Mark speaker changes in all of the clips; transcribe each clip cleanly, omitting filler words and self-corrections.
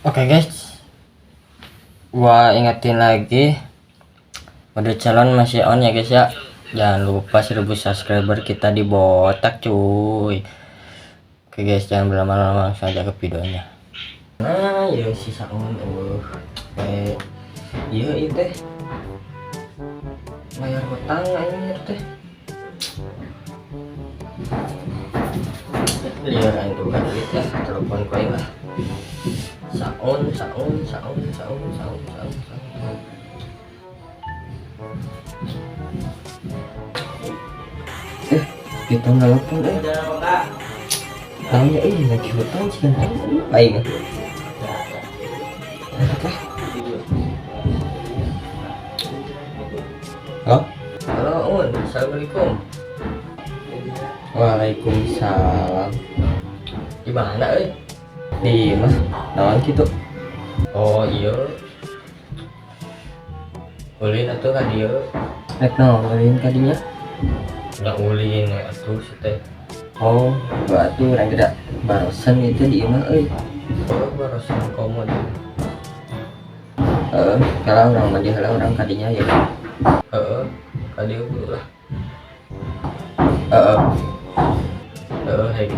Speaker 1: Oke guys, gua ingetin lagi, mode calon masih on ya guys ya. Jangan lupa 1000 subscriber kita di botak cuy. Oke guys, jangan berlama-lama, langsung aja ke videonya. Nah ya si Saun iya itu bayar hutang ini teh liar itu kan ya, telepon kau lah. Saun. Kita nelfon tahu ya ini lagi hutang sih kan baik kan. Halo Un, assalamualaikum. Waalaikumsalam. Gimana di mas nawan gitu. Oh iya ulin atau kan dia ulin kadinya nggak ulin atuh teh. Oh berarti orang tidak barusan itu di imah oh barusan komo di kalau orang mandi halah orang kadinya ya kadia dulu lah hei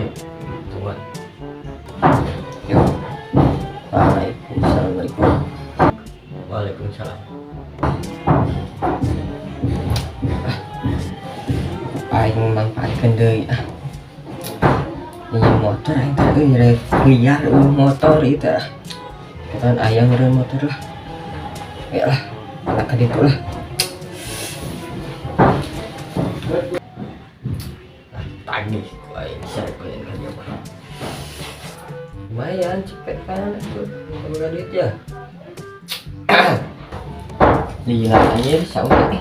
Speaker 1: cuman yuk. Waalaikumsalam. Aing manfaatkan deui ini motor aing teh rek liar motor itu kan ayang meureun motor lah ya lah anak kaditu lah tagih ku aing sareng kerja mah lumayan cepet kan tuh kalau duit ya. Lihat aja saudara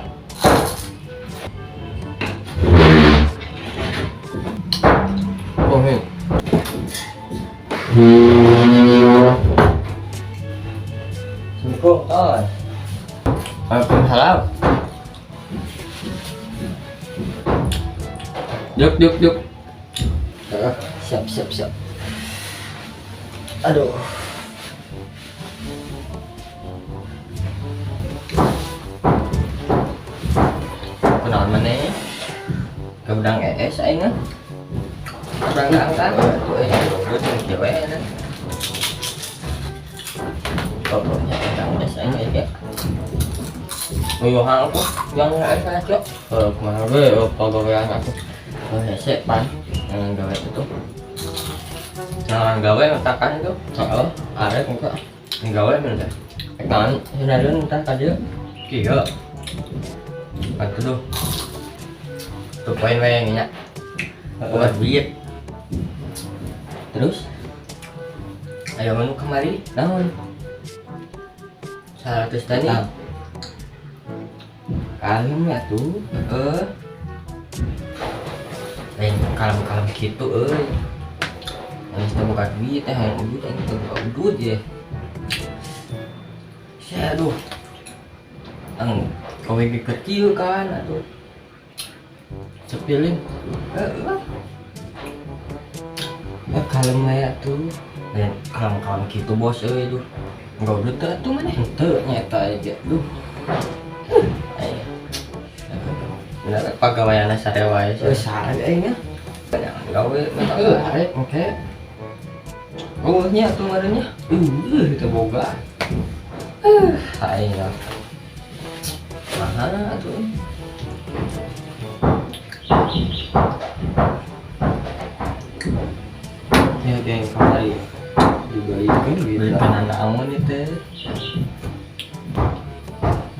Speaker 1: oh hei Assalamualaikum. Waalaikumsalam. Yuk. Siap. Aduh. Kenalan mana? Keudang ES aing Udang angkat. Udah cewek kan. Pokoknya udang ES aing ya. Hang aku yang ES aja. Kemana be pegawaian aku. Hese pan yang gawe itu. Jangan gawe mentakan itu. Ada enggak? Gawe bener. Kan hinareun entar ka dieu. Kieu. Atuh tuh poin nya buat duit terus ayo menu kemari naon 100 tadi kalem ya tuh lain kalem gitu yang kita buka duit yang udut yang kita buka udut ya saya aduh kowe kecil kan atuh sepilin kalem ya tuh dan kalem gitu bos tuh enggak udah tuh mana ente nyata aja tuh bener pegawaian sarewa ya sarewa nya banyak gawe oke oh nya tuh marahnya kita boga ayo mana tuh ya geng kembali dibalikin gitu kan anak itu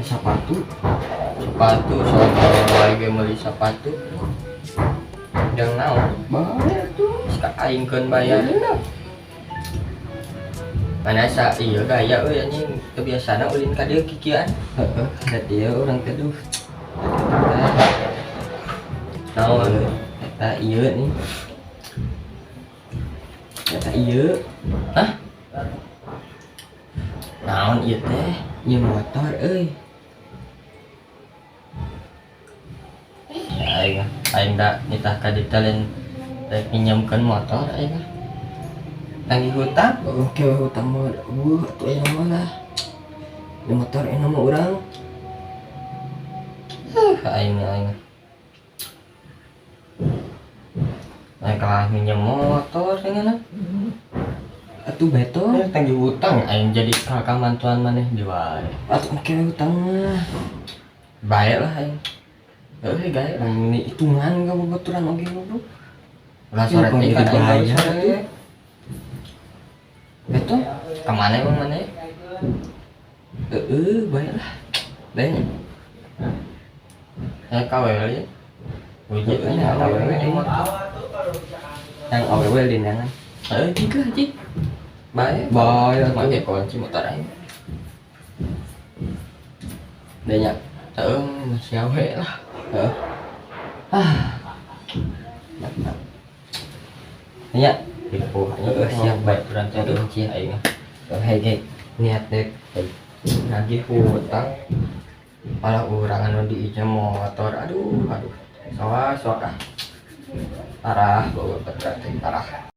Speaker 1: sepatu soal lagi beli sepatu yang naon bayar tuh aingkeun bayar mana iya gaya anjing kebiasaan ulin ka dieu kikian ada dia orang teduh naon eta ieu nih eta ieu naon ieu teh ieu motor aing da nitah ka ditalen rek pinjamkeun motor aing tanggi hutang
Speaker 2: oke hutang mah tuh yang mana di motor ini nama orang
Speaker 1: aing kalah minjem motor dengan
Speaker 2: atuh beto
Speaker 1: tanggi hutang aing jadi kakak mantuan maneh di wae
Speaker 2: atuh oke hutang mah
Speaker 1: baik lah aing gaya
Speaker 2: ini hitungan gak bobotoran oke bro
Speaker 1: lah sore
Speaker 2: kok
Speaker 1: teh
Speaker 2: jadi
Speaker 1: kan aing baru
Speaker 2: bahaya
Speaker 1: sore
Speaker 2: tuh?
Speaker 1: betul kemana emang mana
Speaker 2: baik lah
Speaker 1: deh kawel ya wujud
Speaker 2: Yang
Speaker 1: kawel
Speaker 2: awewe
Speaker 1: di motor
Speaker 2: yang awewe linangan
Speaker 1: gitu aja baik
Speaker 2: Baik,
Speaker 1: pakai kunci motor aing deh nya masih awe lah nya ibu
Speaker 2: siap baik
Speaker 1: berarti
Speaker 2: Aduh.
Speaker 1: kunci aing
Speaker 2: hege niat dek
Speaker 1: lagi hutang malah urangan di ija motor aduh parah bawa berarti parah